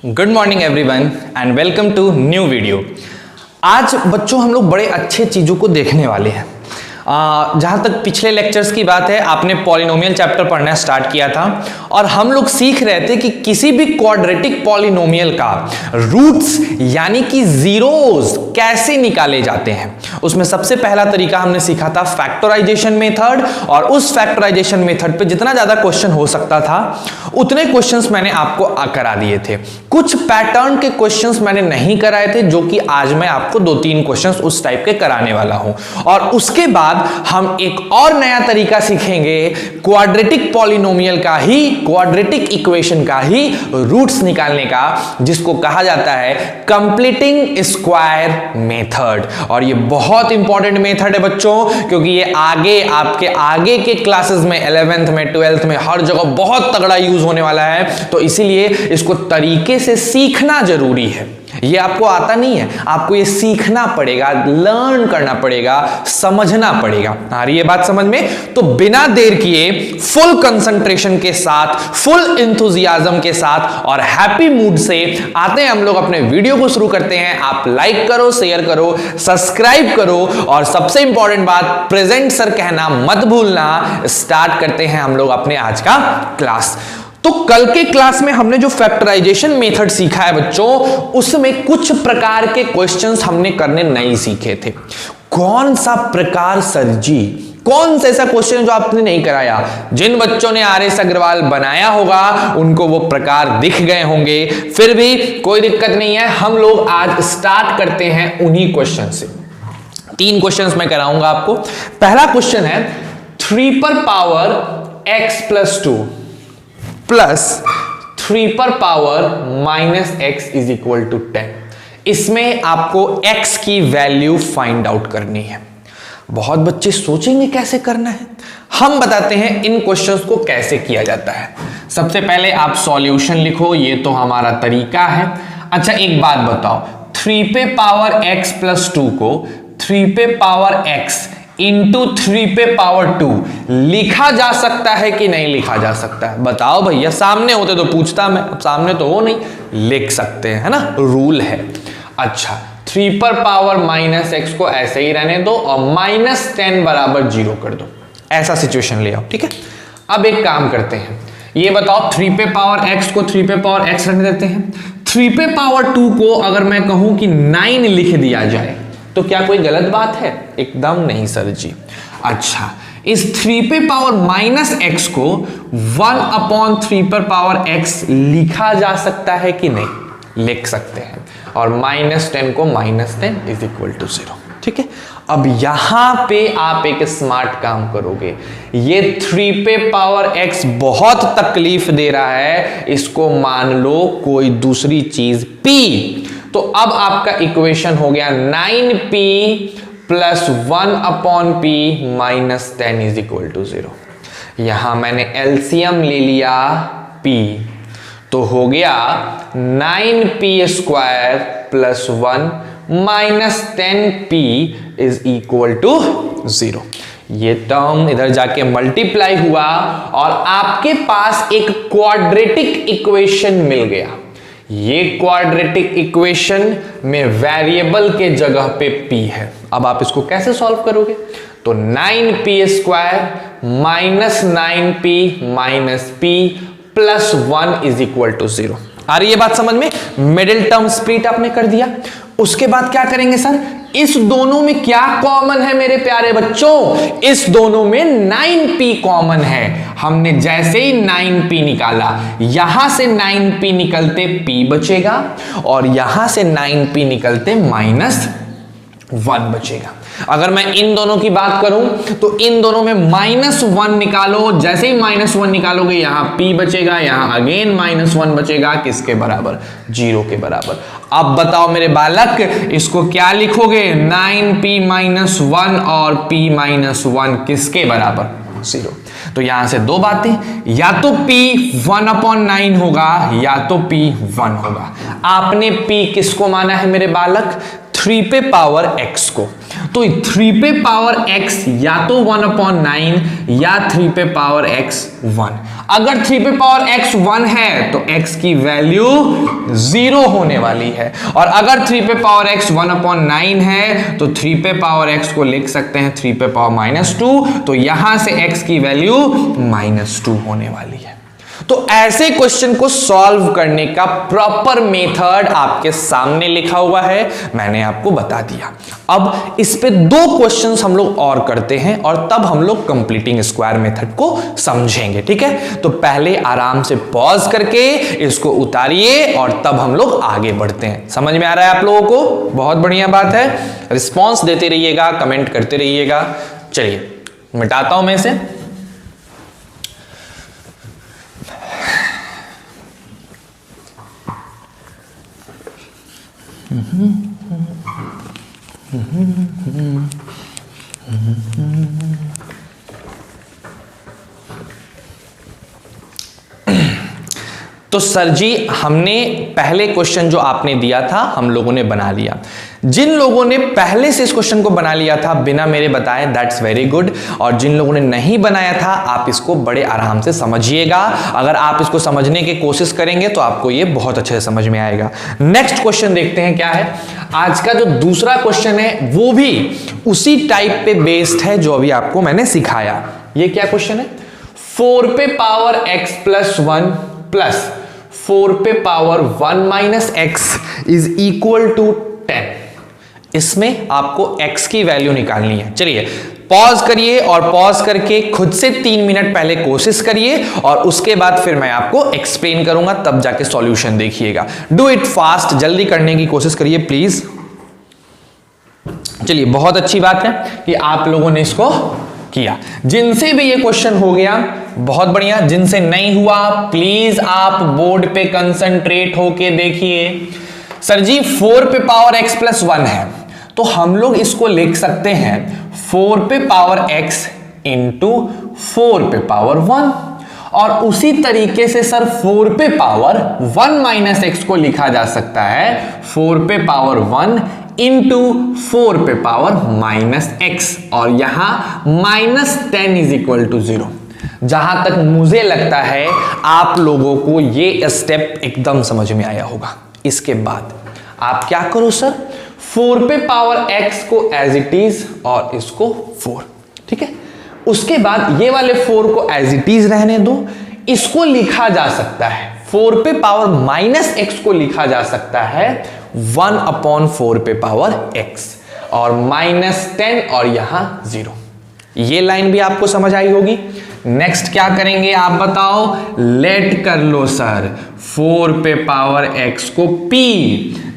Good morning everyone and welcome to new video. आज बच्चों हम लोग बड़े अच्छे चीज़ों को देखने वाले हैं। जहाँ तक पिछले लेक्चर्स की बात है, आपने पॉलिनोमियल चैप्टर पढ़ना स्टार्ट किया था और हम लोग सीख रहे थे कि किसी भी क्वाड्रेटिक पॉलिनोमियल का रूट्स यानी कि जीरोस कैसे निकाले जाते हैं। उसमें सबसे पहला तरीका हमने सीखा था फैक्टराइजेशन मेथड, और उस फैक्टराइजेशन मेथड पे जितना ज़्यादा क्वेश्चन हो सकता था उतने क्वेश्चंस मैंने आपको करा दिए थे। कुछ पैटर्न के क्वेश्चंस मैंने नहीं कराए थे, जो कि आज मैं आपको 2-3 क्वेश्चंस उस टाइप के कराने वाला हूं। और उसके बाद हम एक और नया तरीका सीखेंगे क्वाड्रेटिक पॉलिनोमियल का ही, क्वाड्रेटिक इक्वेशन का ही रूट्स निकालने का, जिसको कहा जाता है कंप्लीटिंग स्क्वायर मेथड। और ये बहुत इंपॉर्टेंट मेथड है बच्चों, क्योंकि ये आगे आपके आगे के क्लासेस में 11th में 12th में हर जगह बहुत तगड़ा यूज होने वाला है। तो इसीलिए इसको तरीके से सीखना जरूरी है। ये आपको आता नहीं है, आपको ये सीखना पड़ेगा, लर्न करना पड़ेगा, समझना पड़ेगा। आ रही है बात समझ में? तो बिना देर किए फुल कंसंट्रेशन के साथ, फुल एंथुसियाज्म के साथ और हैप्पी मूड से आते हैं हम लोग अपने वीडियो को शुरू करते हैं। आप लाइक करो, शेयर करो, सब्सक्राइब करो और सबसे इंपॉर्टेंट बात, प्रेजेंट सर कहना मत भूलना। स्टार्ट करते हैं हम लोग अपने आज का क्लास। तो कल के क्लास में हमने जो फैक्टराइजेशन मेथड सीखा है बच्चों, उसमें कुछ प्रकार के क्वेश्चंस हमने करने नहीं सीखे थे। कौन सा प्रकार सर जी? कौन सा ऐसा क्वेश्चन जो आपने नहीं कराया? जिन बच्चों ने RS अग्रवाल बनाया होगा उनको वो प्रकार दिख गए होंगे, फिर भी कोई दिक्कत नहीं है। हम लोग आज स्टार्ट करते हैं उन्हीं क्वेश्चन से। 3 क्वेश्चन मैं कराऊंगा आपको। पहला क्वेश्चन है 3 पर पावर x + 2 प्लस 3 पर power -x is equal to 10। इसमें आपको x की वैल्यू फाइंड आउट करनी है। बहुत बच्चे सोचेंगे कैसे करना है, हम बताते हैं इन क्वेश्चंस को कैसे किया जाता है। सबसे पहले आप सॉल्यूशन लिखो, ये तो हमारा तरीका है। अच्छा एक बात बताओ, 3 पे पावर x + 2 को 3 पे पावर x इंटू 3 पे पावर 2 लिखा जा सकता है कि नहीं लिखा जा सकता है? बताओ भैया। सामने होते तो पूछता मैं, अब सामने तो हो नहीं, लिख सकते हैं, है ना, रूल है। अच्छा 3 पर पावर -x को ऐसे ही रहने दो और -10 बराबर 0 कर दो। ऐसा सिचुएशन ले आओ, ठीक है। अब एक काम करते हैं, ये बताओ 3 पे पावर x को 3 पे पावर x रहने देते हैं। 3 पे पावर 2 को अगर मैं कहूं कि 9 लिख दिया जाए तो क्या कोई गलत बात है? एकदम नहीं सर जी। अच्छा इस 3 पे पावर -x को 1/3 पर पावर x लिखा जा सकता है कि नहीं? लिख सकते हैं। और -10 को -10 इज इक्वल टू 0, ठीक है। अब यहां पे आप एक स्मार्ट काम करोगे। ये 3 पे पावर x बहुत तकलीफ दे रहा है, इसको मान लो कोई दूसरी चीज p। तो अब आपका इक्वेशन हो गया 9p + 1/p -10 is equal to 0। यहां मैंने एलसीएम ले लिया p, तो हो गया 9p² + 1 -10p is equal to 0। ये टर्म इधर जाके मल्टीप्लाई हुआ और आपके पास एक क्वाड्रेटिक इक्वेशन मिल गया। ये क्वाड्रेटिक इक्वेशन में वेरिएबल के जगह पे p है। अब आप इसको कैसे सॉल्व करोगे? तो 9p² -9p -p + 1 is equal to 0। आ रही है बात समझ में? मिडिल टर्म स्प्लिट आपने कर दिया। उसके बाद क्या करेंगे सर? इस दोनों में क्या कॉमन है मेरे प्यारे बच्चों? इस दोनों में 9p कॉमन है। हमने जैसे ही 9p निकाला, यहां से 9p निकलते p बचेगा और यहां से 9p निकलते -1 बचेगा। अगर मैं इन दोनों की बात करूं तो इन दोनों में -1 निकालो। जैसे ही -1 निकालोगे यहां p बचेगा, यहां अगेन -1 बचेगा। किसके बराबर? 0 के बराबर। अब बताओ मेरे बालक, इसको क्या लिखोगे? 9p -1 और p -1 किसके बराबर? 0। तो यहां से दो बातें, या तो p 1/9 होगा या तो p 1 होगा। आपने p किसको माना है मेरे बालक? 3 पे पावर x को। तो 3 पे पावर x या तो 1/9 या 3 पे पावर x 1। अगर 3 पे पावर x 1 है तो x की वैल्यू 0 होने वाली है, और अगर 3 पे पावर x 1/9 है तो 3 पे पावर x को लिख सकते हैं 3 पे पावर -2, तो यहां से x की वैल्यू -2 होने वाली है। तो ऐसे क्वेश्चन को सॉल्व करने का प्रॉपर मेथड आपके सामने लिखा हुआ है, मैंने आपको बता दिया। अब इस पे 2 क्वेश्चंस हम लोग और करते हैं और तब हम लोग कंप्लीटिंग स्क्वायर मेथड को समझेंगे, ठीक है। तो पहले आराम से पॉज करके इसको उतारिए और तब हम लोग आगे बढ़ते हैं। समझ में आ रहा है आप लोगों को? बहुत बढ़िया बात है। रिस्पॉन्स देते रहिएगा, कमेंट करते रहिएगा। चलिए मिटाता हूं मैं इसे। तो सर जी हमने पहले क्वेश्चन जो आपने दिया था हम लोगों ने बना लिया। जिन लोगों ने पहले से इस क्वेश्चन को बना लिया था बिना मेरे बताए, दैट्स वेरी गुड। और जिन लोगों ने नहीं बनाया था आप इसको बड़े आराम से समझिएगा। अगर आप इसको समझने की कोशिश करेंगे तो आपको ये बहुत अच्छे से समझ में आएगा। नेक्स्ट क्वेश्चन देखते हैं क्या है। आज का जो दूसरा क्वेश्चन है वो भी उसी टाइप पे बेस्ड है जो अभी आपको मैंने सिखाया। ये क्या क्वेश्चन है? 4 पे पावर x प्लस 1 प्लस 4 पे power 1 minus x is equal to 10। इसमें आपको x की वैल्यू निकालनी है। चलिए पॉज करिए और पॉज करके खुद से 3 मिनट पहले कोशिश करिए और उसके बाद फिर मैं आपको एक्सप्लेन करूंगा, तब जाके सॉल्यूशन देखिएगा। डू इट फास्ट, जल्दी करने की कोशिश करिए प्लीज। चलिए बहुत अच्छी बात है कि आप लोगों ने इसको किया। जिनसे भी ये क्वेश्चन हो गया बहुत बढ़िया, जिनसे नहीं हुआ प्लीज आप बोर्ड पे कंसंट्रेट होके देखिए। सर जी 4 पे पावर x प्लस 1 है तो हम लोग इसको लिख सकते हैं 4 पे पावर x इंटू 4 पे पावर 1, और उसी तरीके से सर 4 पे पावर 1 माइनस x को लिखा जा सकता है 4 पे पावर 1 इंटू 4 पे पावर माइनस x, और यहां -10 इज इक्वल टू 0। जहां तक मुझे लगता है आप लोगों को ये स्टेप एकदम समझ में आया होगा। इसके बाद आप क्या करो सर, 4 पे पावर x को एज इट इज और इसको 4, ठीक है। उसके बाद ये वाले 4 को एज इट इज रहने दो। इसको लिखा जा सकता है 4 पे पावर माइनस x को लिखा जा सकता है 1/4 पे पावर x, और -10 और यहां 0। ये लाइन भी आपको समझ आई होगी। नेक्स्ट क्या करेंगे आप बताओ? लेट कर लो सर 4 पे पावर x को p।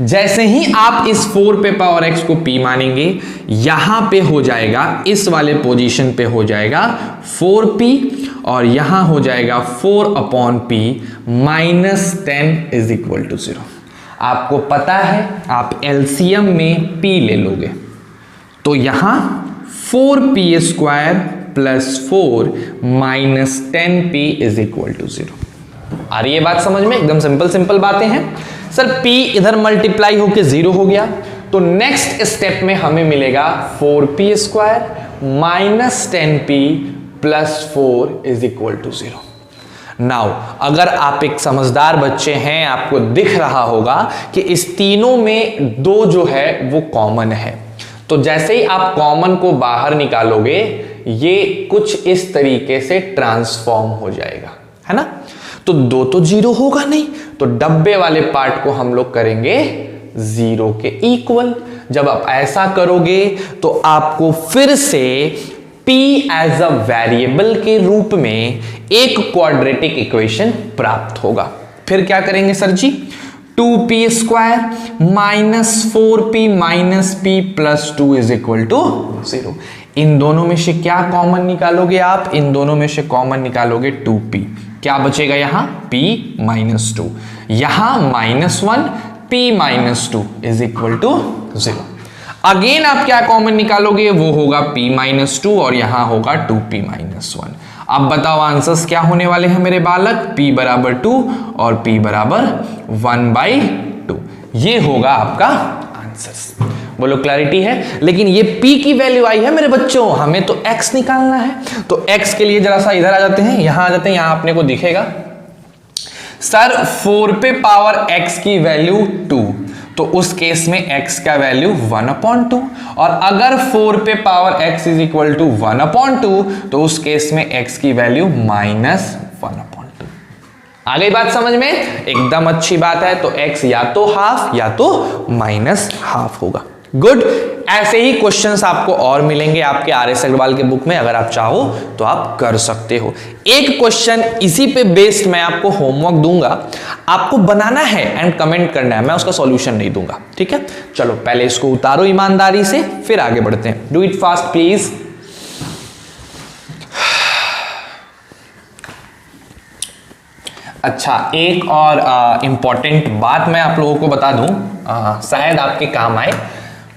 जैसे ही आप इस 4 पे पावर x को p मानेंगे यहां पे हो जाएगा, इस वाले पोजीशन पे हो जाएगा 4p, और यहां हो जाएगा 4/p -10 इज इक्वल टू 0। आपको पता है आप एलसीएम में p ले लोगे तो यहां 4p square plus 4 minus 10p is equal to 0। आ रही है बात समझ में? एकदम सिंपल बातें हैं सर। p इधर मल्टीप्लाई होके 0 हो गया तो नेक्स्ट स्टेप में हमें मिलेगा 4p square minus 10p plus 4 is equal to 0। Now अगर आप एक समझदार बच्चे हैं आपको दिख रहा होगा कि इस तीनों में 2 जो है वो कॉमन है, तो जैसे ही आप कॉमन को बाहर निकालोगे ये कुछ इस तरीके से ट्रांसफॉर्म हो जाएगा, है ना। तो 2 तो 0 होगा नहीं, तो डब्बे वाले पार्ट को हम लोग करेंगे 0 के इक्वल। जब आप ऐसा करोगे तो आपको फिर से p एज अ वेरिएबल के रूप में एक क्वाड्रेटिक इक्वेशन प्राप्त होगा। फिर क्या करेंगे सर जी? 2p square minus 4p minus p plus 2 is equal to 0। इन दोनों में से क्या कॉमन निकालोगे आप? इन दोनों में से कॉमन निकालोगे 2p। क्या बचेगा यहां? p माइनस 2, यहां -1 p minus 2 is equal to 0। Again आप क्या कॉमन निकालोगे? वो होगा p माइनस 2 और यहां होगा 2p माइनस 1। अब बताओ आंसर्स क्या होने वाले हैं मेरे बालक? p बराबर 2 और p बराबर 1/2। ये होगा आपका आंसर्स। बोलो क्लैरिटी है। लेकिन ये p की वैल्यू आई है मेरे बच्चों, हमें तो x निकालना है। तो x के लिए जरा सा इधर आ जाते हैं, यहां आ जाते हैं, यहां अपने को दिखेगा सर 4 पे पावर x की वैल्यू 2, तो उस केस में x का वैल्यू 1/2, और अगर 4 पे power x is equal to 1/2 तो उस केस में x की वैल्यू -1/2। आ गई बात समझ में? एकदम अच्छी बात है। तो x या तो हाफ या तो -हाफ होगा। गुड। ऐसे ही क्वेश्चंस आपको और मिलेंगे आपके RS अग्रवाल के बुक में, अगर आप चाहो तो आप कर सकते हो। एक क्वेश्चन इसी पे बेस्ड मैं आपको होमवर्क दूंगा, आपको बनाना है एंड कमेंट करना है, मैं उसका सॉल्यूशन नहीं दूंगा, ठीक है? चलो पहले इसको उतारो ईमानदारी से, फिर आगे बढ़ते हैं। Do it fast please. अच्छा, एक और इंपॉर्टेंट बात मैं आप लोगों को बता दूं, शायद आपके काम आए।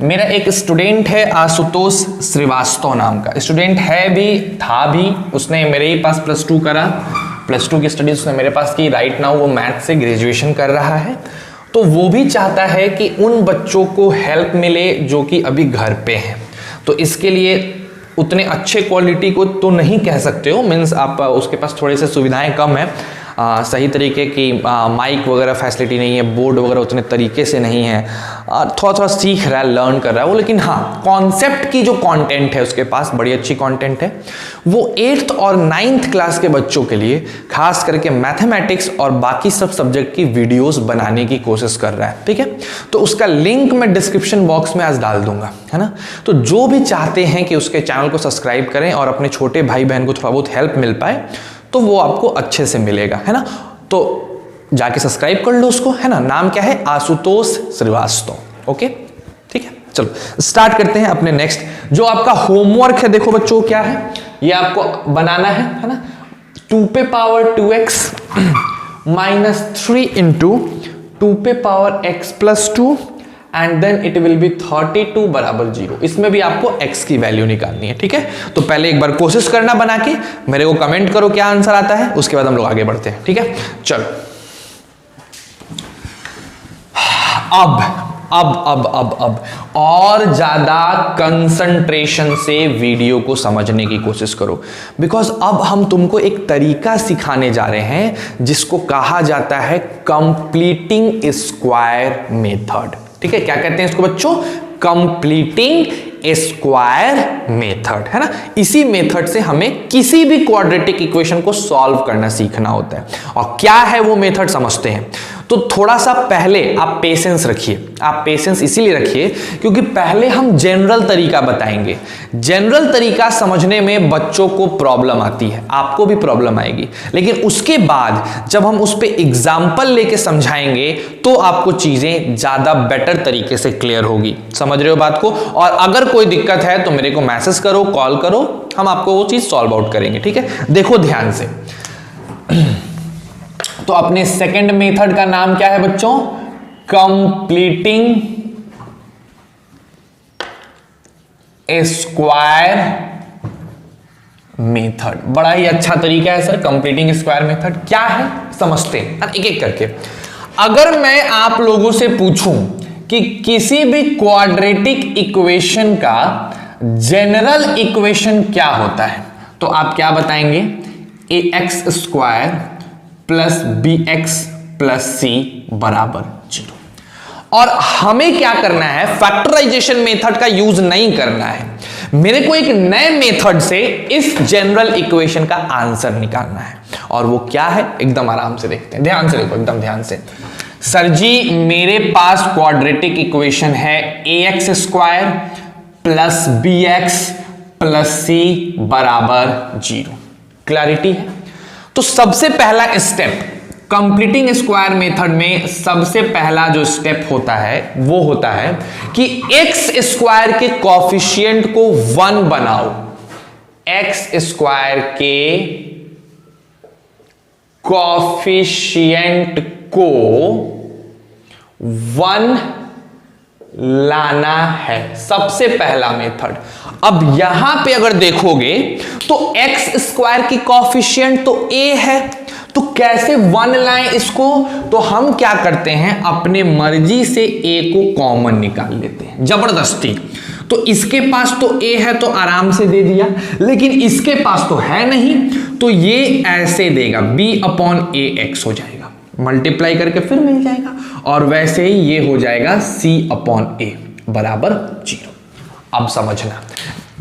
मेरा एक स्टूडेंट है आशुतोष श्रीवास्तव नाम का, स्टूडेंट है भी, था भी, उसने मेरे ही पास +2 करा, +2 की स्टडीज उसने मेरे पास की। राइट नाउ वो मैथ से ग्रेजुएशन कर रहा है। तो वो भी चाहता है कि उन बच्चों को हेल्प मिले जो कि अभी घर पे हैं। तो इसके लिए उतने अच्छे क्वालिटी को तो नहीं कह सकते हो, मीन्स आप उसके पास थोड़े से सुविधाएं कम है, सही तरीके की माइक वगैरह फैसिलिटी नहीं है, बोर्ड वगैरह उतने तरीके से नहीं है, थोड़ा थोड़ा सीख रहा है, लर्न कर रहा है वो। लेकिन हाँ, कॉन्सेप्ट की जो कंटेंट है उसके पास बड़ी अच्छी कंटेंट है। वो 8th और 9th क्लास के बच्चों के लिए खास करके मैथमेटिक्स और बाकी सब सब्जेक्ट की वीडियोस बनाने की कोशिश कर रहा है, ठीक है? तो उसका लिंक मैं डिस्क्रिप्शन बॉक्स में आज डाल दूंगा, है ना? तो जो भी चाहते हैं कि उसके चैनल को सब्सक्राइब करें और अपने छोटे भाई बहन को थोड़ा बहुत हेल्प मिल पाए, तो वो आपको अच्छे से मिलेगा, है ना? तो जाके सब्सक्राइब कर लो उसको, है ना? नाम क्या है? आशुतोष श्रीवास्तव। ओके, ठीक है। चलो स्टार्ट करते हैं अपने नेक्स्ट जो आपका होमवर्क है। देखो बच्चों क्या है, ये आपको बनाना है ना? 2 पे पावर 2x -3 इंटू 2 पे power x + 2 and then it will be 32 बराबर 0। इसमें भी आपको x की वैल्यू निकालनी है, ठीक है? तो पहले एक बार कोशिश करना बना के, मेरे को कमेंट करो क्या आंसर आता है, उसके बाद हम लोग आगे बढ़ते हैं, ठीक है? चलो अब और ज्यादा कंसंट्रेशन से वीडियो को समझने की कोशिश करो, बिकॉज अब हम तुमको एक तरीका सिखाने जा रहे हैं जिसको कहा जाता है कंप्लीटिंग स्क्वायर मेथड, ठीक है? क्या कहते हैं इसको बच्चों? कंप्लीटिंग स्क्वायर मेथड, है ना? इसी मेथड से हमें किसी भी क्वाड्रेटिक इक्वेशन को सॉल्व करना सीखना होता है। और क्या है वो मेथड समझते हैं। तो थोड़ा सा पहले आप पेशेंस रखिए। आप पेशेंस इसीलिए रखिए क्योंकि पहले हम जनरल तरीका बताएंगे। जनरल तरीका समझने में बच्चों को प्रॉब्लम आती है, आपको भी प्रॉब्लम आएगी, लेकिन उसके बाद जब हम उस पे एग्जाम्पल लेके समझाएंगे तो आपको चीजें ज्यादा बेटर तरीके से क्लियर होगी। समझ रहे हो बात को? और अगर कोई दिक्कत है तो मेरे को मैसेज करो, कॉल करो, हम आपको वो चीज सॉल्व आउट करेंगे, ठीक है? देखो ध्यान से। तो अपने सेकंड मेथड का नाम क्या है बच्चों? Completing square method. बड़ा ही अच्छा तरीका है सर कंप्लीटिंग स्क्वायर मेथड। क्या है समझते हैं एक एक करके। अगर मैं आप लोगों से पूछूं कि किसी भी क्वाड्रेटिक इक्वेशन का जनरल इक्वेशन क्या होता है, तो आप क्या बताएंगे? ax² + bx + c बराबर 0। और हमें क्या करना है? फैक्टराइजेशन मेथड का यूज नहीं करना है, मेरे को एक नए मेथड से इस जनरल इक्वेशन का आंसर निकालना है। और वो क्या है? एकदम आराम से देखते हैं, ध्यान से देखो, एकदम ध्यान से। सर जी मेरे पास क्वाड्रेटिक इक्वेशन है ax² + bx + c बराबर 0। क्लैरिटी है? तो सबसे पहला स्टेप कंप्लीटिंग स्क्वायर मेथड में, सबसे पहला जो स्टेप होता है वो होता है कि x² के कॉफिशिएंट को 1 बनाओ। x² के कॉफिशिएंट को 1 लाना है, सबसे पहला मेथड। अब यहां पे अगर देखोगे तो x² की कॉफिशिएंट तो a है, तो कैसे 1 लाएं इसको? तो हम क्या करते हैं, अपने मर्जी से a को कॉमन निकाल लेते हैं जबरदस्ती। तो इसके पास तो a है तो आराम से दे दिया, लेकिन इसके पास तो है नहीं, तो ये ऐसे देगा b/ax हो जाएगा, मल्टीप्लाई करके फिर मिल जाएगा, और वैसे ही ये हो जाएगा c/a बराबर 0। अब समझना,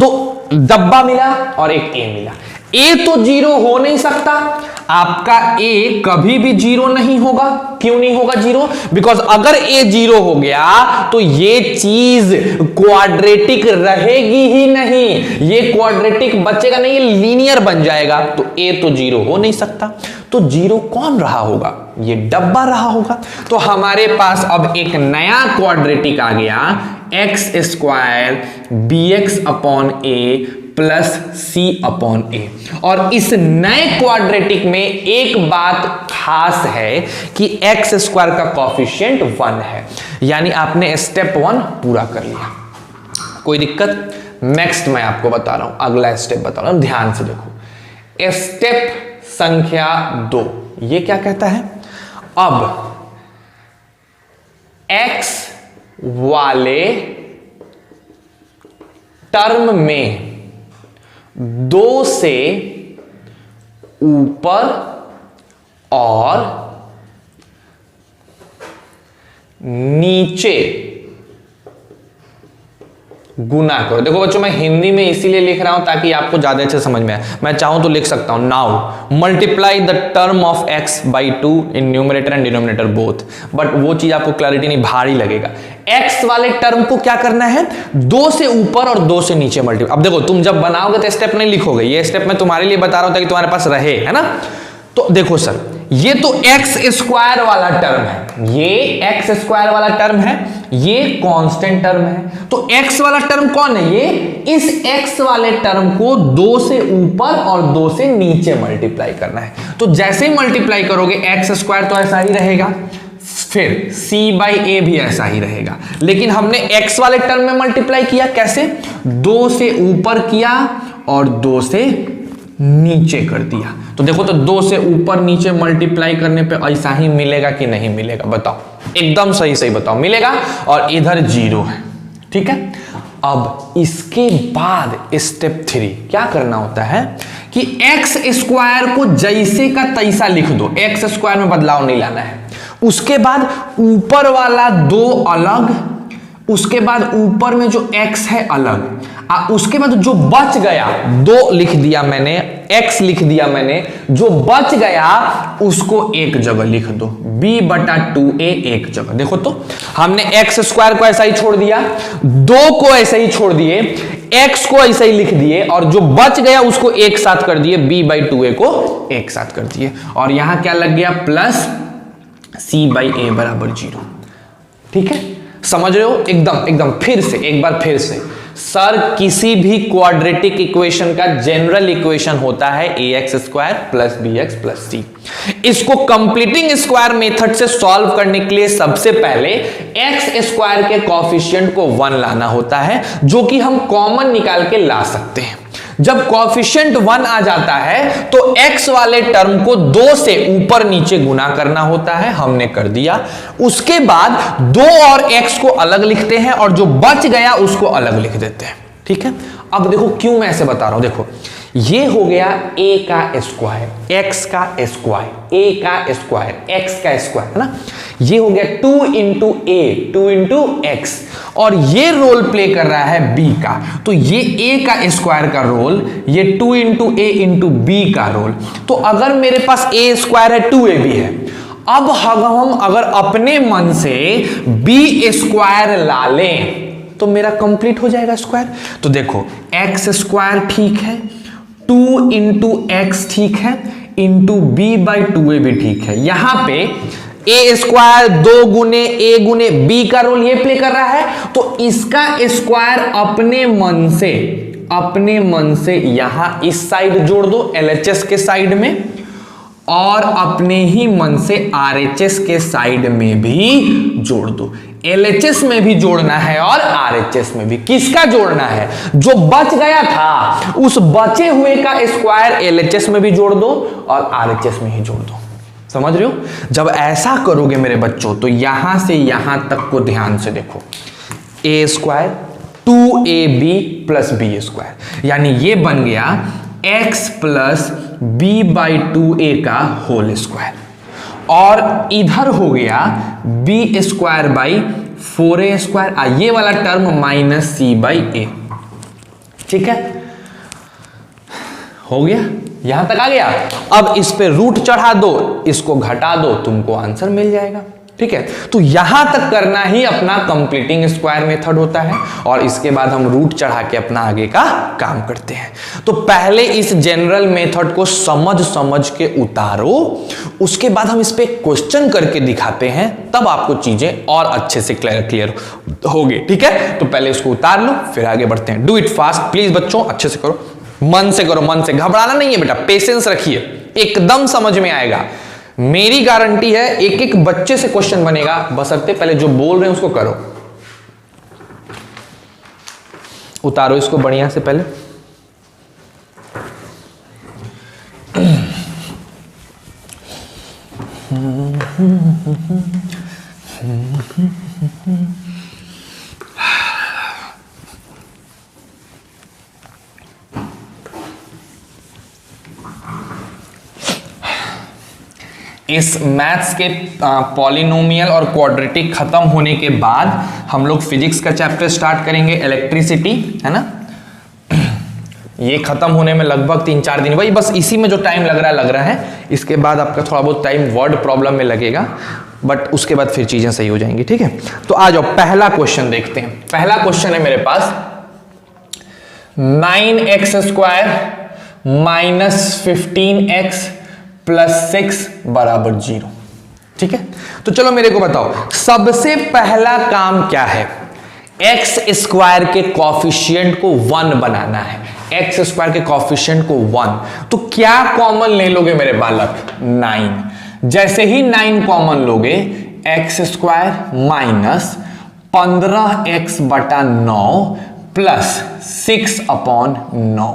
तो डब्बा मिला और एक a मिला। a तो 0 हो नहीं सकता, आपका a कभी भी 0 नहीं होगा। क्यों नहीं होगा 0? बिकॉज अगर a 0 हो गया तो ये चीज क्वाड्रेटिक रहेगी ही नहीं, ये क्वाड्रेटिक बचेगा नहीं, ये लीनियर बन जाएगा, तो a तो 0 हो नहीं सकता। तो 0 कौन रहा होगा? ये डब्बा रहा होगा। तो हमारे पास अब एक नया क्वाड्रेटिक आ गया, x² bx/a प्लस c/a। और इस नए क्वाड्रेटिक में एक बात खास है कि x² का कॉफिशिएंट 1 है, यानी आपने स्टेप 1 पूरा कर लिया। कोई दिक्कत? नेक्स्ट मैं आपको बता रहा हूं, अगला स्टेप बता रहा हूं, ध्यान से देखो। स्टेप संख्या 2 ये क्या कहता है? अब x वाले टर्म में 2 से ऊपर और नीचे गुना करो। देखो बच्चों, मैं हिंदी में इसीलिए लिख रहा हूं ताकि आपको ज्यादा अच्छे समझ में आए। मैं चाहूं तो लिख सकता हूं, now multiply the term of x by 2 in numerator and denominator both. But वो चीज आपको क्लैरिटी नहीं, भारी लगेगा। x वाले टर्म को क्या करना है? 2 से ऊपर और 2 से नीचे मल्टीप्लाई। अब देखो, तुम जब बनाओगे तो स्टेप नहीं लिखोगे, ये स्टेप मैं तुम्हारे लिए बता रहा हूं ताकि तुम्हारे पास रहे, है ना। तो देखो सर, ये तो x² वाला टर्म है, ये x² वाला टर्म है, ये कांस्टेंट टर्म है। तो x वाला टर्म कौन है? ये इस x वाले टर्म को 2 से ऊपर और 2 से नीचे मल्टीप्लाई करना है। तो जैसे ही मल्टीप्लाई करोगे x² तो ऐसा ही रहेगा, फिर c/a भी ऐसा ही रहेगा, लेकिन हमने x वाले टर्म में मल्टीप्लाई किया कैसे? 2 से ऊपर किया और 2 से नीचे कर दिया। तो देखो, तो 2 से ऊपर नीचे मल्टीप्लाई करने पे ऐसा ही मिलेगा कि नहीं मिलेगा? बताओ, एकदम सही सही बताओ। मिलेगा, और इधर 0 है, ठीक है। अब इसके बाद स्टेप 3 क्या करना होता है कि x² को जैसे का तैसा लिख दो, x² में बदलाव नहीं लाना है। उसके बाद ऊपर वाला 2 अलग, उसके बाद ऊपर में जो x है अलग, उसके बाद जो बच गया 2 लिख दिया मैंने, x लिख दिया मैंने, जो बच गया उसको एक जगह लिख दो, b/2a एक जगह। देखो तो हमने x² को ऐसा ही छोड़ दिया, 2 को ऐसे ही छोड़ दिए, x को ऐसे ही लिख दिए, और जो बच गया उसको एक साथ कर दिए, b/2a को एक साथ कर दिए, और यहां क्या लग गया? प्लस c/a बराबर 0। ठीक है, समझ रहे हो? एकदम एकदम। फिर से एक बार फिर से, सर किसी भी क्वाड्रेटिक इक्वेशन का जनरल इक्वेशन होता है ax² plus bx plus c। इसको कंप्लीटिंग स्क्वायर मेथड से सॉल्व करने के लिए सबसे पहले x² के कॉफिशिएंट को 1 लाना होता है, जो कि हम कॉमन निकाल के ला सकते हैं। जब कॉफिशिएंट 1 आ जाता है तो x वाले टर्म को 2 से ऊपर नीचे गुना करना होता है, हमने कर दिया। उसके बाद 2 और x को अलग लिखते हैं और जो बच गया उसको अलग लिख देते हैं। ठीक है, अब देखो क्यों मैं ऐसे बता रहा हूं। देखो, ये हो गया a का स्क्वायर, x का स्क्वायर, a का स्क्वायर, x का स्क्वायर, है ना। ये हो गया 2 इंटू a, 2 इंटू एक्स, और ये रोल प्ले कर रहा है b का। तो ये a का स्क्वायर का रोल, ये 2 इंटू a इंटू b का रोल। तो अगर मेरे पास a स्क्वायर है, 2ab है, अब हम अगर अपने मन से b स्क्वायर ला लें तो मेरा कंप्लीट हो जाएगा स्क्वायर। तो देखो, एक्स स्क्वायर ठीक है, 2 इंटू एक्स ठीक है, इंटू b/2a भी ठीक है। यहां पे a स्क्वायर 2 गुने a गुने b का रोल ये प्ले कर रहा है, तो इसका स्क्वायर अपने मन से यहां इस साइड जोड़ दो LHS के साइड में, और अपने ही मन से RHS के साइड में भी जोड़ दो। LHS में भी जोड़ना है और RHS में भी। किसका जोड़ना है? जो बच गया था उस बचे हुए का स्क्वायर LHS में भी जोड़ दो और RHS में ही जोड़ दो। समझ रहे हो? जब ऐसा करोगे मेरे बच्चों तो यहां से यहां तक को ध्यान से देखो, a square 2ab plus b square, यानी ये बन गया x plus B by 2a का होल स्क्वायर, और इधर हो गया B square by 4a square, ये वाला टर्म माइनस सी बाई ए। ठीक है, हो गया, यहां तक आ गया। अब इस पे रूट चढ़ा दो, इसको घटा दो, तुमको आंसर मिल जाएगा। ठीक है, तो यहां तक करना ही अपना कंप्लीटिंग स्क्वायर मेथड होता है, और इसके बाद हम रूट चढ़ा के अपना आगे का काम करते हैं। तो पहले इस जनरल मेथड को समझ के उतारो, उसके बाद हम इस पे क्वेश्चन करके दिखाते हैं, तब आपको चीजें और अच्छे से क्लियर होगी। ठीक है, तो पहले इसको उतार लो, फिर आगे बढ़ते हैं। डू इट फास्ट प्लीज बच्चों, अच्छे से करो, मन से करो, मन से, घबराना नहीं है बेटा, पेशेंस रखिए, एकदम समझ में आएगा, मेरी गारंटी है। एक एक बच्चे से क्वेश्चन बनेगा, बशर्ते पहले जो बोल रहे हैं उसको करो। उतारो इसको बढ़िया से पहले। इस मैथ्स के पॉलिनोमियल और क्वाड्रेटिक खत्म होने के बाद हम लोग फिजिक्स का चैप्टर स्टार्ट करेंगे, इलेक्ट्रिसिटी, है ना। ये खत्म होने में लगभग 3-4 दिन, वही बस इसी में जो टाइम लग रहा है, इसके बाद आपका थोड़ा बहुत टाइम वर्ड प्रॉब्लम में लगेगा, बट उसके बाद फिर चीजें सही हो जाएंगी। ठीक है, तो आ जाओ, पहला क्वेश्चन देखते हैं। पहला क्वेश्चन है मेरे पास 9x square minus 15x plus 6 बराबर 0। ठीक है, तो चलो मेरे को बताओ, सबसे पहला काम क्या है? एक्स स्क्वायर के कॉफिशिएंट को 1 बनाना है, एक्स स्क्वायर के कॉफिशिएंट को 1, तो क्या कॉमन ले लोगे मेरे बालक? 9। जैसे ही 9 कॉमन लोगे, एक्स स्क्वायर माइनस 15x बटा 9 plus 6 upon 9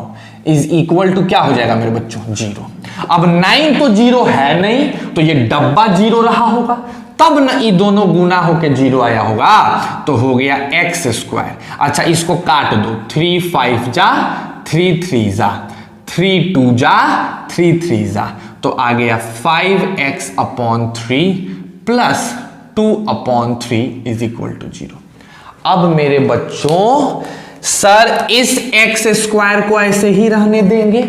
is equal to क्या हो जाएगा मेरे बच्चों? 0। अब 9 तो 0 है नहीं, तो ये डब्बा 0 रहा होगा, तब ना ये दोनों गुना होके 0 आया होगा, तो हो गया एक्स स्क्वायर। अच्छा, इसको काट दो, 3 5 जा 3 3 जा 3 2 जा 3 3 जा, तो आ गया 5x upon 3 plus 2 upon 3 is equal to 0। अब मेरे बच्चों, सर इस एक्स स्क्वायर को ऐसे ही रहने देंगे,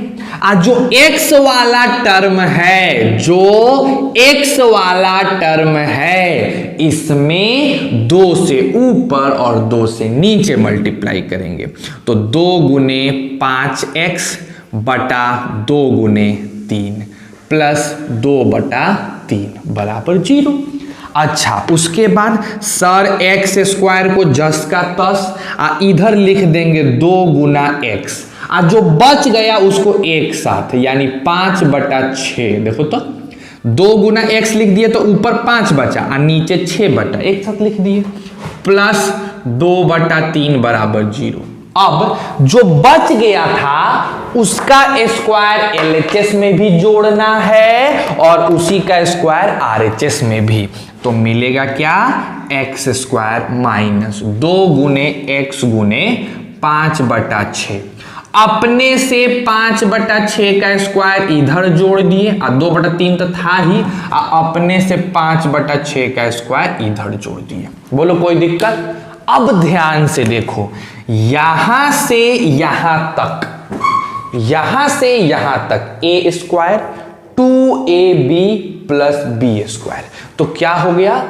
जो एक्स वाला टर्म है, जो एक्स वाला टर्म है, इसमें 2 से ऊपर और 2 से नीचे मल्टीप्लाई करेंगे, तो 2 गुने 5x बटा 2 गुने 3 प्लस 2 बटा 3 बराबर 0। अच्छा, उसके बाद सर एक्स स्क्वायर को जस का तस इधर लिख देंगे 2 गुना एक्स, जो बच गया उसको एक साथ, यानी 5 बटा 6। देखो तो 2 गुना एक्स लिख दिए तो ऊपर 5 बचा और नीचे 6 बटा, एक साथ लिख दिए, प्लस 2 बटा 3 बराबर 0। अब जो बच गया था उसका स्क्वायर एलएचएस में भी जोड़ना है और उसी का स्क्वायर आरएचएस में भी, तो मिलेगा क्या? एक्स स्क्वायर माइनस 2 गुने एक्स गुने 5 बटा 6, अपने से 5 बटा 6 का स्क्वायर इधर जोड़ दिए, 2 बटा 3 तो था ही, अपने से 5 बटा 6 का स्क्वायर इधर जोड़ दिए। बोलो कोई दिक्कत? अब ध्यान से देखो, यहां से यहां तक, यहां से यहां तक a square 2ab plus b square, तो क्या हो गया?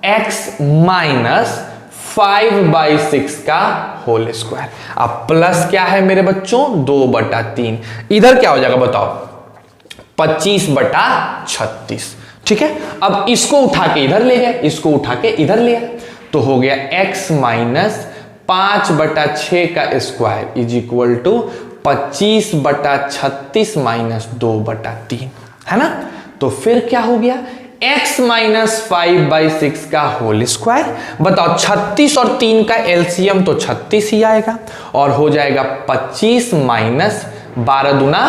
x माइनस 5/6 का होल स्क्वायर। अब प्लस क्या है मेरे बच्चों? 2 बटा 3, इधर क्या हो जाएगा बताओ? 25 बटा 36। ठीक है, अब इसको उठा के इधर ले गए, इसको उठा के इधर ले आए, तो हो गया x माइनस 5 बटा 6 का स्क्वायर इज इक्वल टू 25 बटा 36 माइनस 2 बटा 3, है ना। तो फिर क्या हो गया? x माइनस 5/6 का होल स्क्वायर। बताओ 36 और 3 का एलसीएम तो 36 ही आएगा और हो जाएगा 25 माइनस 12 दूना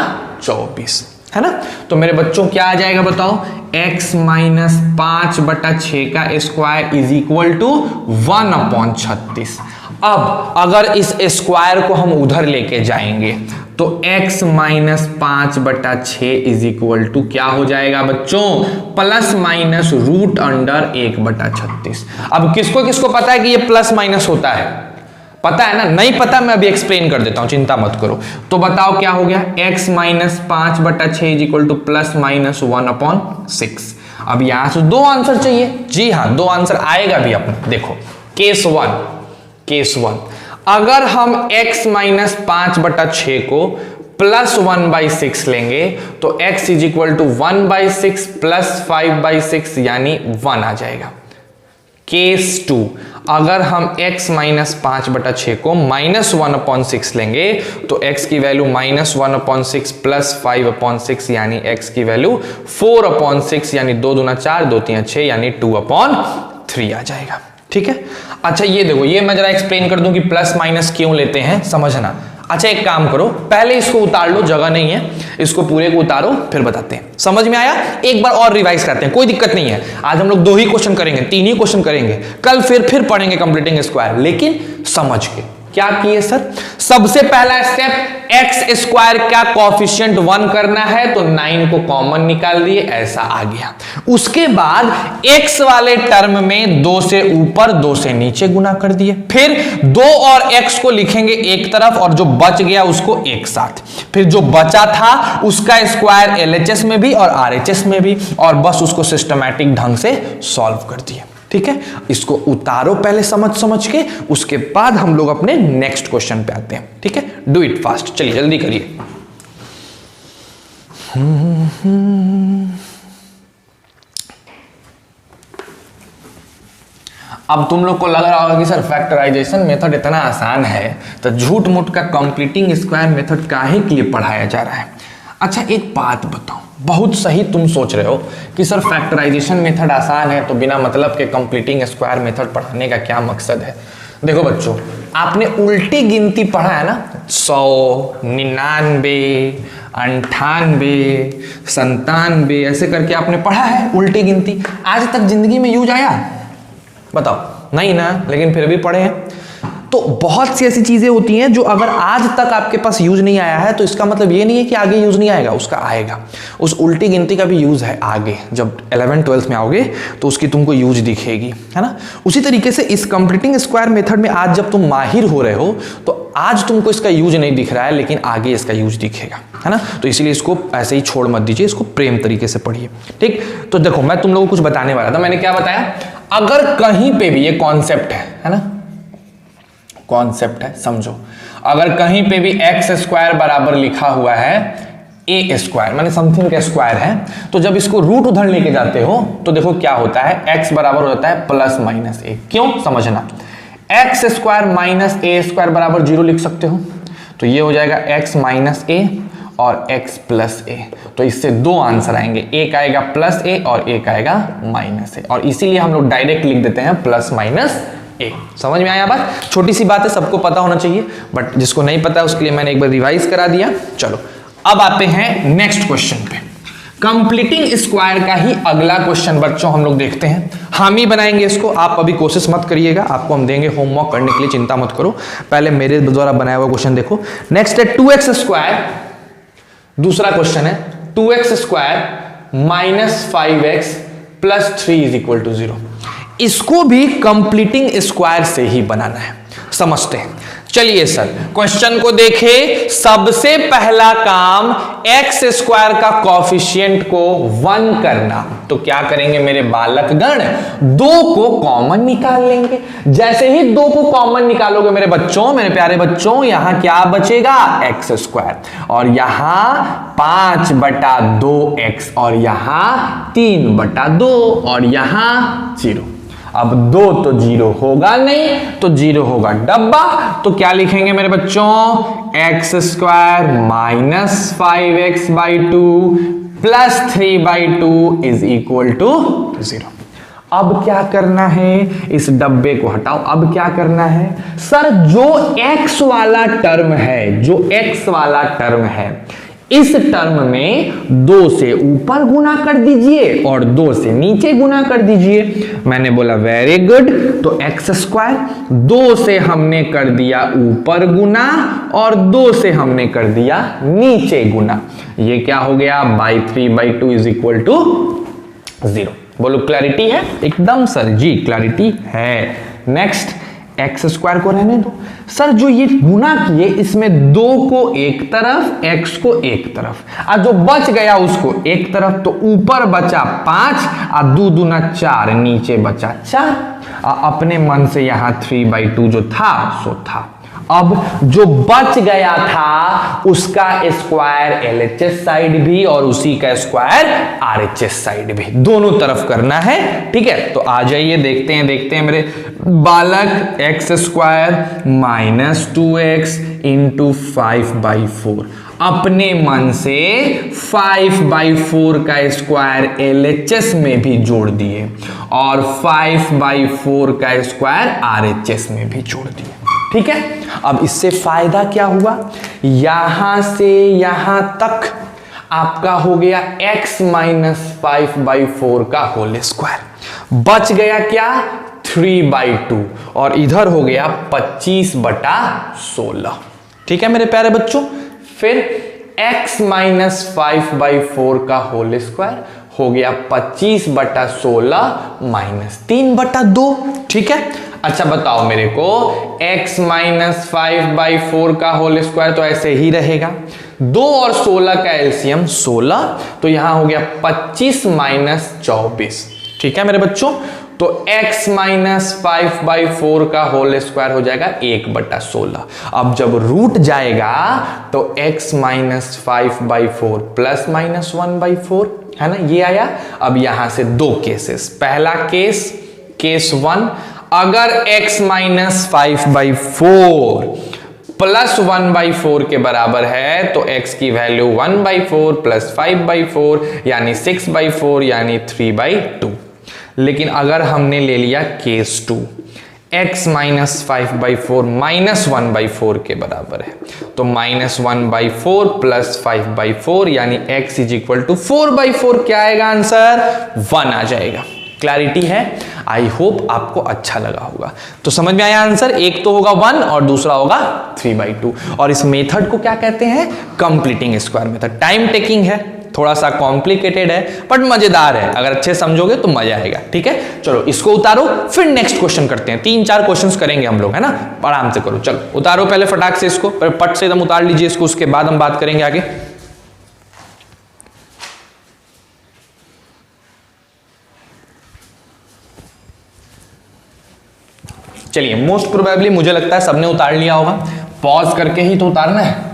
24। है ना। तो मेरे बच्चों क्या आ जाएगा बताओ, x माइनस 5/6 का स्क्वायर इज इक्वल टू 1/36। अब अगर इस स्क्वायर को हम उधर लेके जाएंगे तो x minus 5/6 is equal to क्या हो जाएगा बच्चों, प्लस माइनस रूट अंडर 1/36। अब किसको किसको पता है कि ये प्लस माइनस होता है, पता है ना, नहीं पता मैं अभी एक्सप्लेन कर देता हूं, चिंता मत करो। तो बताओ क्या हो गया, x minus 5/6 is equal two plus minus 1/6। अब यहां से दो आंसर चाहिए, जी हाँ दो आंसर आएगा भी अपना। देखो केस वन, अगर हम x माइनस 5/6 को प्लस 1/6 लेंगे तो x is equal to 1/6 plus 5/6 यानी 1 आ जाएगा। केस 2, अगर हम x माइनस 5/6 को माइनस 1/6 लेंगे तो x की वैल्यू माइनस 1/6 प्लस 5/6 यानी x की वैल्यू 4/6 यानी 2 दूना 4 2 3 6 यानी 2/3 आ जाएगा। ठीक है, अच्छा ये देखो, ये मैं जरा एक्सप्लेन कर दूं कि प्लस माइनस क्यों लेते हैं, समझना। अच्छा एक काम करो, पहले इसको उतार लो, जगह नहीं है, इसको पूरे को उतारो फिर बताते हैं। समझ में आया? एक बार और रिवाइज करते हैं, कोई दिक्कत नहीं है। आज हम लोग 2 ही क्वेश्चन करेंगे, 3 ही क्वेश्चन करेंगे, कल फिर पढ़ेंगे कंप्लीटिंग स्क्वायर, लेकिन समझ के। क्या किए सर, सबसे पहला स्टेप एक्स स्क्वायर का कोएफिशिएंट 1 करना है तो 9 को कॉमन निकाल दिए, ऐसा आ गया। उसके बाद x वाले टर्म में 2 से ऊपर 2 से नीचे गुना कर दिए, फिर 2 और x को लिखेंगे एक तरफ और जो बच गया उसको एक साथ, फिर जो बचा था उसका स्क्वायर LHS में भी और RHS में भी, और बस उसको सिस्टमैटिक ढंग से सॉल्व कर दिए। ठीक है, इसको उतारो पहले समझ के, उसके बाद हम लोग अपने नेक्स्ट क्वेश्चन पे आते हैं। ठीक है, डू इट फास्ट, चलिए जल्दी करिए। अब तुम लोग को लग रहा होगा कि सर फैक्टराइजेशन मेथड इतना आसान है तो झूठ मूठ का कंप्लीटिंग स्क्वायर मेथड काहे के लिए पढ़ाया जा रहा है। अच्छा एक बात बताओ, बहुत सही तुम सोच रहे हो कि सर फैक्टराइजेशन मेथड आसान है तो बिना मतलब के कंप्लीटिंग स्क्वायर मेथड पढ़ाने का क्या मकसद है। देखो बच्चों, आपने उल्टी गिनती पढ़ा है ना, 100, 99, 98, 97 ऐसे करके आपने पढ़ा है उल्टी गिनती। आज तक जिंदगी में यूज आया? बताओ नहीं ना, लेकिन फिर भी पढ़े हैं। तो बहुत सी ऐसी चीजें होती हैं जो अगर आज तक आपके पास यूज नहीं आया है तो इसका मतलब ये नहीं है कि आगे यूज नहीं आएगा, उसका आएगा। उस उल्टी गिनती का भी यूज है आगे, जब 11th-12th में आओगे तो उसकी तुमको यूज दिखेगी, है ना। उसी तरीके से इस कंप्लीटिंग स्क्वायर मेथड में आज जब तुम माहिर हो रहे हो तो आज तुमको इसका यूज नहीं दिख रहा है, लेकिन आगे इसका यूज दिखेगा, है ना। तो इसीलिए इसको ऐसे ही छोड़ मत दीजिए, इसको प्रेम तरीके से पढ़िए। ठीक, तो देखो मैं तुम लोगों को कुछ बताने वाला था, मैंने क्या बताया, अगर कहीं पे भी ये कॉन्सेप्ट है ना, कॉन्सेप्ट है, समझो। अगर कहीं पे भी एक्स स्क्वायर बराबर लिखा हुआ है ए स्क्वायर, माने समथिंग का स्क्वायर है, तो जब इसको रूट उधर लेके जाते हो तो देखो क्या होता है, एक्स बराबर हो जाता है प्लस माइनस ए। क्यों, समझना। एक्स स्क्वायर माइनस ए स्क्वायर बराबर 0 लिख सकते हो, तो ये हो जाएगा एक्स माइनस ए और x प्लस ए। तो इससे 2 आंसर आएंगे, एक आएगा प्लस ए और एक आएगा माइनस ए, और इसीलिए हम लोग डायरेक्ट लिख देते हैं प्लस माइनस ए। समझ में आया बात? छोटी सी बात है, सबको पता होना चाहिए, बट जिसको नहीं पता उसके लिए मैंने एक बार रिवाइज करा दिया। चलो अब आते हैं नेक्स्ट क्वेश्चन पे। कंप्लीटिंग स्क्वायर का ही अगला क्वेश्चन बच्चों हम लोग देखते हैं। हम ही बनाएंगे इसको, आप अभी कोशिश मत करिएगा, आपको हम देंगे होमवर्क करने के लिए, चिंता मत करो। पहले मेरे द्वारा बनाया हुआ क्वेश्चन देखो। नेक्स्ट है 2x स्क्वायर, दूसरा क्वेश्चन है 2x square minus 5x plus 3 is equal to 0। इसको भी कंप्लीटिंग स्क्वायर से ही बनाना है, समझते हैं। चलिए सर क्वेश्चन को देखें। सबसे पहला काम एक्स स्क्वायर का कोएफिशिएंट को 1 करना, तो क्या करेंगे मेरे बालकगण, 2 को कॉमन निकाल लेंगे। जैसे ही 2 को कॉमन निकालोगे मेरे बच्चों, मेरे प्यारे बच्चों, यहां क्या बचेगा, एक्स स्क्वायर, और यहां 5/2x, और यहां 3/2, और यहां 0। अब 2 तो 0 होगा नहीं, तो 0 होगा डब्बा, तो क्या लिखेंगे मेरे बच्चों, x square minus 5x/2 plus 3/2 is equal to 0। अब क्या करना है, इस डब्बे को हटाओ। अब क्या करना है सर, जो x वाला टर्म है, जो x वाला टर्म है, इस टर्म में 2 से ऊपर गुना कर दीजिए और 2 से नीचे गुना कर दीजिए। मैंने बोला वेरी गुड। तो एक्स स्क्वायर 2 से हमने कर दिया ऊपर गुना और 2 से हमने कर दिया नीचे गुना। ये क्या हो गया, बाई 3/2 इज इक्वल टू 0। बोलो क्लैरिटी है? एकदम सर जी क्लैरिटी है। नेक्स्ट एक्स स्क्वायर को रहने दो। सर जो ये गुना किए इसमें 2 को एक तरफ, x को एक तरफ, और जो बच गया उसको एक तरफ, तो ऊपर बचा 5 और 2 दूना 4, नीचे बचा 4। अपने मन से यहां 3/2 जो था सो था। अब जो बच गया था उसका स्क्वायर LHS साइड भी और उसी का स्क्वायर RHS साइड भी, दोनों तरफ करना है। ठीक है, तो आ जाइए देखते हैं मेरे बालक। X square -2x into 5/4। अपने मन से 5/4 का स्क्वायर LHS में भी जोड़ दिए और 5/4 का स्क्वायर RHS में भी जोड़ दिए। ठीक है, अब इससे फायदा क्या हुआ, यहां से यहां तक आपका हो गया x - 5/4 का होल स्क्वायर। बच गया क्या, 3/2 और इधर हो गया 25/16। ठीक है मेरे प्यारे बच्चों, फिर x - 5/4 का होल स्क्वायर हो गया 25/16 - 3/2। ठीक है, अच्छा बताओ मेरे को, x - 5/4 का होल स्क्वायर तो ऐसे ही रहेगा। 2 और 16 का एलसीएम 16, तो यहां हो गया 25 - 24। ठीक है मेरे बच्चों, तो x - 5/4 का होल स्क्वायर हो जाएगा 1/16। अब जब रूट जाएगा तो x - 5/4 प्लस -1/4 है ना, ये आया। अब यहां से 2 केसेस, पहला केस 1, अगर x - 5/4 प्लस 1/4 के बराबर है तो x की वैल्यू 1/4 प्लस 5/4 यानी 6/4 यानी 3/2। लेकिन अगर हमने ले लिया केस 2, x - 5/4 माइनस 1/4 के बराबर है, तो -1/4 प्लस 5/4 यानी x इज इक्वल टू 4/4। क्या आएगा आंसर, 1 आ जाएगा। क्लैरिटी है? आई होप आपको अच्छा लगा होगा। तो समझ में आया आंसर, एक तो होगा 1 और दूसरा होगा 3/2। और इस मेथड को क्या कहते हैं, completing square method. Time taking है, थोड़ा सा कॉम्प्लिकेटेड है, बट मजेदार है। अगर अच्छे समझोगे तो मजा आएगा। ठीक है, चलो इसको उतारो, फिर नेक्स्ट क्वेश्चन करते हैं। 3-4 क्वेश्चंस करेंगे हम लोग, है ना, आराम से करो। चलो उतारो पहले फटाक से इसको, पट से एकदम उतार लीजिए इसको, उसके बाद हम बात करेंगे आगे। चलिए, मोस्ट प्रोबेबली मुझे लगता है सबने उतार लिया होगा, पॉज करके ही तो उतारना है।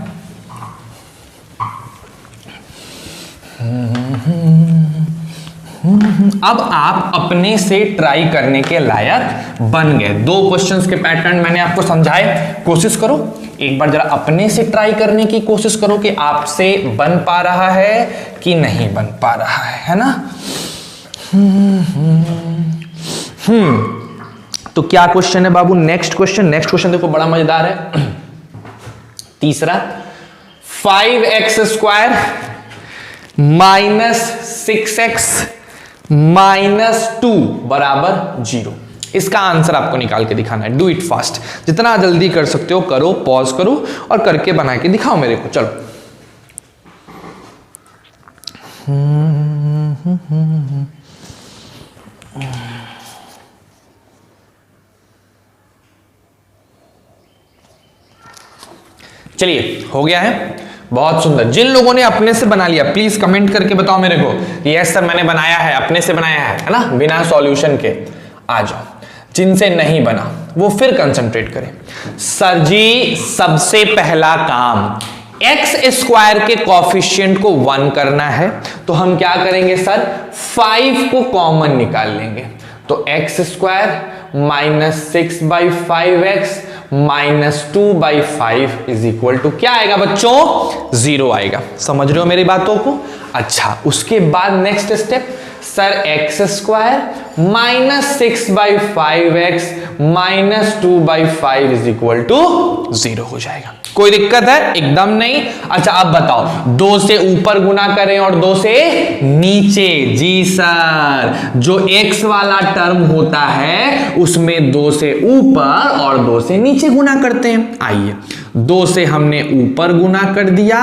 अब आप अपने से ट्राई करने के लायक बन गए। 2 क्वेश्चंस के पैटर्न मैंने आपको समझाए, कोशिश करो एक बार जरा अपने से ट्राई करने की कोशिश करो कि आपसे बन पा रहा है कि नहीं बन पा रहा है ना। तो क्या क्वेश्चन है बाबू, नेक्स्ट क्वेश्चन देखो बड़ा मजेदार है। तीसरा, 5x स्क्वायर -6x -2 बराबर 0। इसका आंसर आपको निकाल के दिखाना है। डू इट फास्ट, जितना जल्दी कर सकते हो करो, पॉज करो और करके बना के दिखाओ मेरे को। चलो चलिए, हो गया है, बहुत सुंदर। जिन लोगों ने अपने से बना लिया प्लीज कमेंट करके बताओ मेरे को कि यस सर मैंने बनाया है, अपने से बनाया है ना, बिना सॉल्यूशन के। आ जाओ, जिनसे नहीं बना वो फिर कंसंट्रेट करें। सर जी सबसे पहला काम, एक्स स्क्वायर के कॉफिशिएंट को 1 करना है, तो हम क्या करेंगे सर, 5 को कॉमन निकाल लेंगे। तो x square -6/5x -2/5 is equal to क्या आएगा बच्चों, 0 आएगा। समझ रहे हो मेरी बातों को? अच्छा, उसके बाद next step, sir x square minus 6/5x minus 2/5 is equal to 0 हो जाएगा। कोई दिक्कत है? एकदम नहीं। अच्छा अब बताओ, 2 से ऊपर गुना करें और 2 से नीचे? जी सर, जो x वाला टर्म होता है उसमें 2 से ऊपर और 2 से नीचे गुना करते हैं। आइए, 2 से हमने ऊपर गुना कर दिया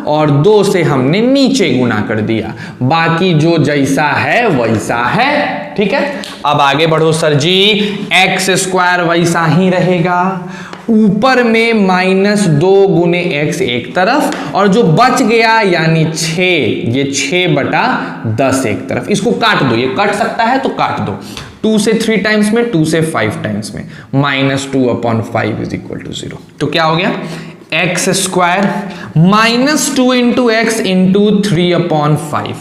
और 2 से हमने नीचे गुना कर दिया, बाकी जो जैसा है वैसा है। ठीक है, अब आगे बढ़ो सर जी। एक्स स्क्वायर वैसा ही रहेगा, ऊपर में -2 गुने x एक तरफ और जो बच गया यानी 6, ये 6/10 एक तरफ। इसको काट दो, ये कट सकता है तो काट दो। 2 से 3 टाइम्स में, 2 से 5 टाइम्स में, -2/5 इज इक्वल टू 0। तो क्या हो गया? X square -2 into x into 3/5।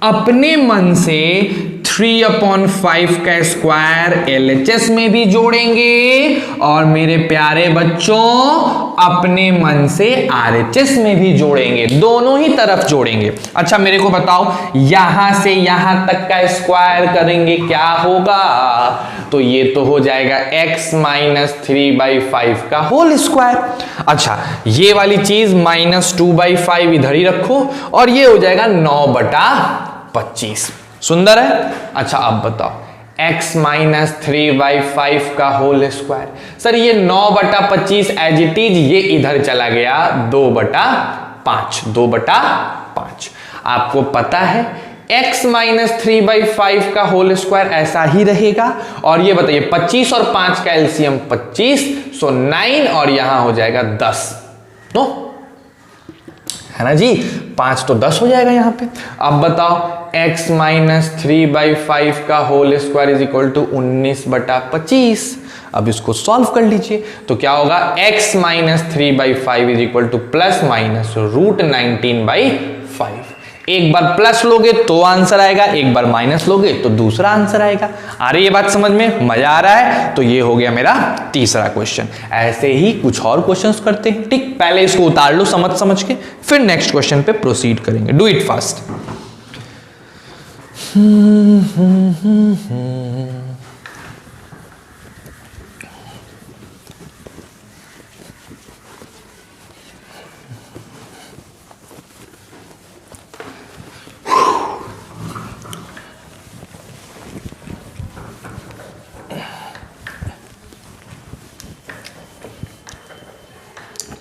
अपने मन से 3/5 का स्क्वायर LHS में भी जोड़ेंगे और मेरे प्यारे बच्चों अपने मन से RHS में भी जोड़ेंगे, दोनों ही तरफ जोड़ेंगे। अच्छा मेरे को बताओ, यहां से यहां तक का स्क्वायर करेंगे क्या होगा? तो ये तो हो जाएगा x माइनस 3/5 का होल स्क्वायर। अच्छा ये वाली चीज -2/5 इधर ही रखो और ये हो जाएगा 9/25। सुंदर है? अच्छा अब बताओ, x माइनस 3/5 का होल स्क्वायर। सर ये 9/25 एज इट इज, ये इधर चला गया 2/5। 2/5 आपको पता है x माइनस 3/5 का होल स्क्वायर ऐसा ही रहेगा। और ये बताइए 25 और 5 का एलसीएम 25, सो 9 और यहां हो जाएगा 10। नो है ना जी, 5 तो 10 हो जाएगा यहां पे। अब बताओ x माइनस 3/5 का whole square is equal to 19/25। अब इसको सॉल्व कर लीजिए तो क्या होगा? x minus 3/5 is equal two plus minus √19/5। एक बार प्लस लोगे तो आंसर आएगा, एक बार माइनस लोगे तो दूसरा आंसर आएगा। आ रही है बात समझ में? मजा आ रहा है? तो ये हो गया मेरा तीसरा क्वेश्चन। ऐसे ही कुछ और क्वेश्चंस करते हैं। ठीक, पहले इसको उतार लो समझ के, फिर नेक्स्ट क्वेश्चन पे प्रोसीड करेंगे। Do it fast.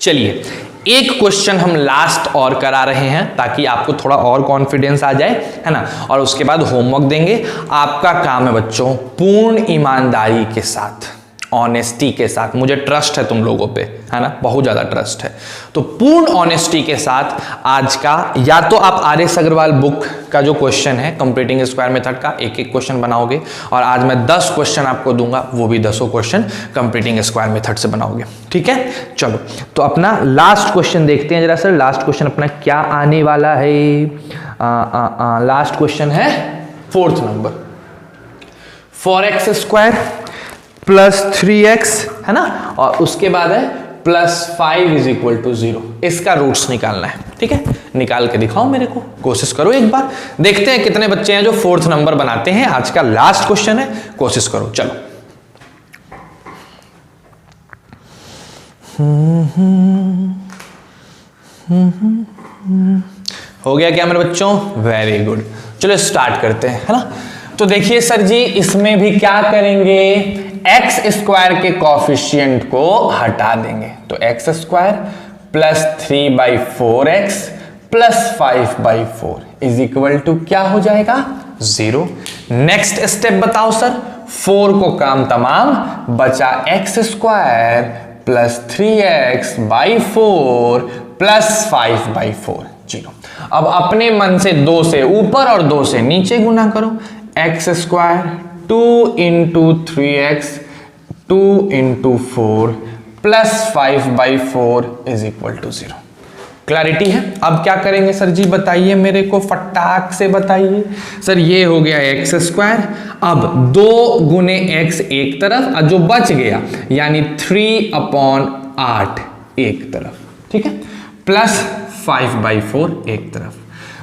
चलिए एक क्वेश्चन हम लास्ट और करा रहे हैं ताकि आपको थोड़ा और कॉन्फिडेंस आ जाए, है ना, और उसके बाद होमवर्क देंगे। आपका काम है बच्चों पूर्ण ईमानदारी के साथ, ऑनेस्टी के साथ, मुझे ट्रस्ट है तुम लोगों पे, है ना, बहुत ज़्यादा ट्रस्ट है, तो पूर्ण ऑनेस्टी के साथ आज का या तो आप RS अग्रवाल बुक का जो क्वेश्चन है कंप्लीटिंग स्क्वायर मेथड का एक एक क्वेश्चन बनाओगे, और आज मैं 10 क्वेश्चन आपको दूंगा, वो भी 10 क्वेश्चन कंप्लीटिंग स्क्वायर मेथड से बनाओगे। ठीक है, चलो तो अपना लास्ट क्वेश्चन देखते हैं जरा सर। लास्ट क्वेश्चन अपना क्या आने वाला है? लास्ट क्वेश्चन है 4th number, 4x square plus 3x, है ना, और उसके बाद है +5 इज इक्वल टू 0। इसका रूट्स निकालना है। ठीक है, निकाल के दिखाओ मेरे को, कोशिश करो एक बार, देखते हैं कितने बच्चे हैं जो 4th नंबर बनाते हैं। आज का लास्ट क्वेश्चन है, कोशिश करो। चलो हो गया क्या मेरे बच्चों? वेरी गुड, चलो स्टार्ट करते हैं, है ना। तो देखिए सर जी, इसमें भी क्या करेंगे, एक्स स्क्वायर के कॉफिशिएंट को हटा देंगे, तो x square plus 3/4x plus 5/4 is equal to क्या हो जाएगा? 0। नेक्स्ट स्टेप बताओ सर, 4 को काम तमाम, बचा x square plus 3x/4 plus 5/4, 0। अब अपने मन से 2 से ऊपर और 2 से नीचे गुना करो, x square 2 into 3x 2 into 4 plus 5/4 is equal to 0। Clarity है? अब क्या करेंगे सर जी बताइए मेरे को, फटाक से बताइए। सर ये हो गया एक्स स्क्वायर, अब 2 गुने x एक तरफ और जो बच गया यानी 3/8 एक तरफ, ठीक है, प्लस 5/4 एक तरफ।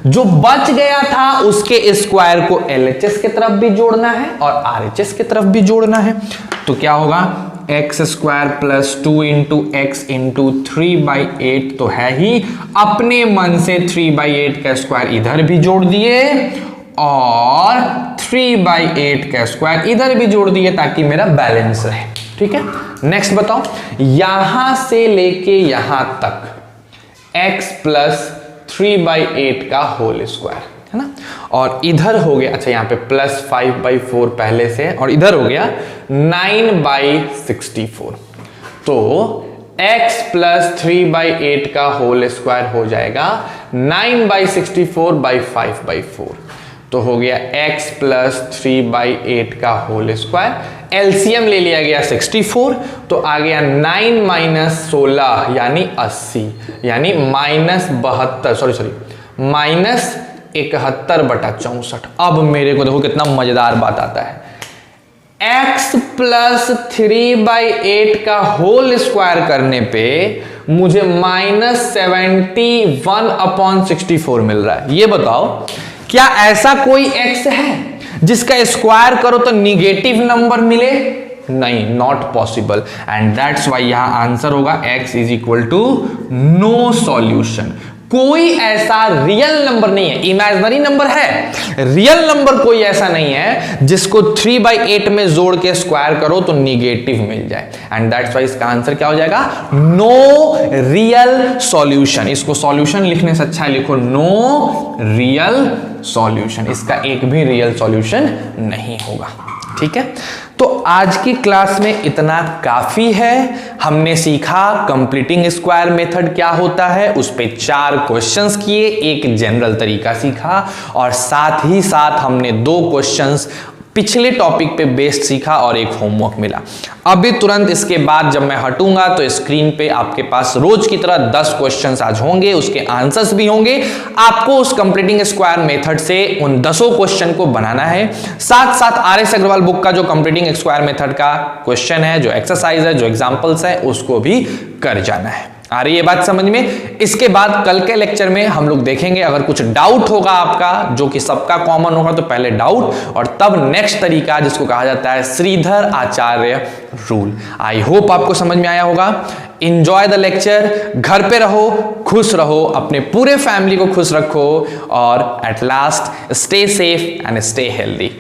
जो बच गया था उसके स्क्वायर को LHS की तरफ भी जोड़ना है और RHS की तरफ भी जोड़ना है। तो क्या होगा, x square plus 2 into x into 3/8 तो है ही, अपने मन से 3/8 का स्क्वायर इधर भी जोड़ दिए और 3/8 का स्क्वायर इधर भी जोड़ दिए ताकि मेरा बैलेंस रहे। ठीक है, नेक्स्ट बताओ, यहां से लेके यहां तक x प्लस 3/8 का होल स्क्वायर है ना, और इधर हो गया, अच्छा यहां पे प्लस 5/4 पहले से, और इधर हो गया 9/64। तो x प्लस 3/8 का होल स्क्वायर हो जाएगा 9/64/5/4। तो हो गया x प्लस 3/8 का होल स्क्वायर, एलसीएम ले लिया गया 64, तो आ गया 9 माइनस 16 यानी 80, यानी माइनस 71/64। अब मेरे को देखो कितना मजेदार बात आता है, x प्लस 3/8 का होल स्क्वायर करने पे मुझे -71/64 मिल रहा है। ये बताओ क्या ऐसा कोई x है जिसका स्क्वायर करो तो निगेटिव नंबर मिले? नहीं, not possible, and that's why यहां आंसर होगा x is equal to no solution. कोई ऐसा रियल नंबर नहीं है, इमेजिनरी नंबर है, रियल नंबर कोई ऐसा नहीं है जिसको 3/8 में जोड़ के स्क्वायर करो तो निगेटिव मिल जाए, एंड दैट्स वाई इसका आंसर क्या हो जाएगा, नो रियल सॉल्यूशन। इसको सॉल्यूशन लिखने से अच्छा लिखो नो रियल सॉल्यूशन, इसका एक भी रियल सॉल्यूशन नहीं होगा। ठीक है, तो आज की क्लास में इतना काफी है। हमने सीखा कंप्लीटिंग स्क्वायर मेथड क्या होता है, उस पे 4 क्वेश्चंस किए, एक जनरल तरीका सीखा, और साथ ही साथ हमने 2 क्वेश्चंस पिछले टॉपिक पे बेस्ड सीखा और एक होमवर्क मिला। अभी तुरंत इसके बाद जब मैं हटूंगा तो स्क्रीन पे आपके पास रोज की तरह 10 क्वेश्चंस आज होंगे, उसके आंसर्स भी होंगे। आपको उस कंप्लीटिंग स्क्वायर मेथड से उन 10 क्वेश्चन को बनाना है। साथ साथ RS अग्रवाल बुक का जो कंप्लीटिंग स्क्वायर मेथड का क्वेश्चन है, जो एक्सरसाइज है, जो एग्जाम्पल्स है, उसको भी कर जाना है। आ रही है बात समझ में? इसके बाद कल के लेक्चर में हम लोग देखेंगे, अगर कुछ डाउट होगा आपका जो कि सबका कॉमन होगा तो पहले डाउट, और तब नेक्स्ट तरीका जिसको कहा जाता है श्रीधर आचार्य रूल। आई होप आपको समझ में आया होगा। इंजॉय द लेक्चर, घर पे रहो, खुश रहो, अपने पूरे फैमिली को खुश रखो, और at last stay safe and stay healthy.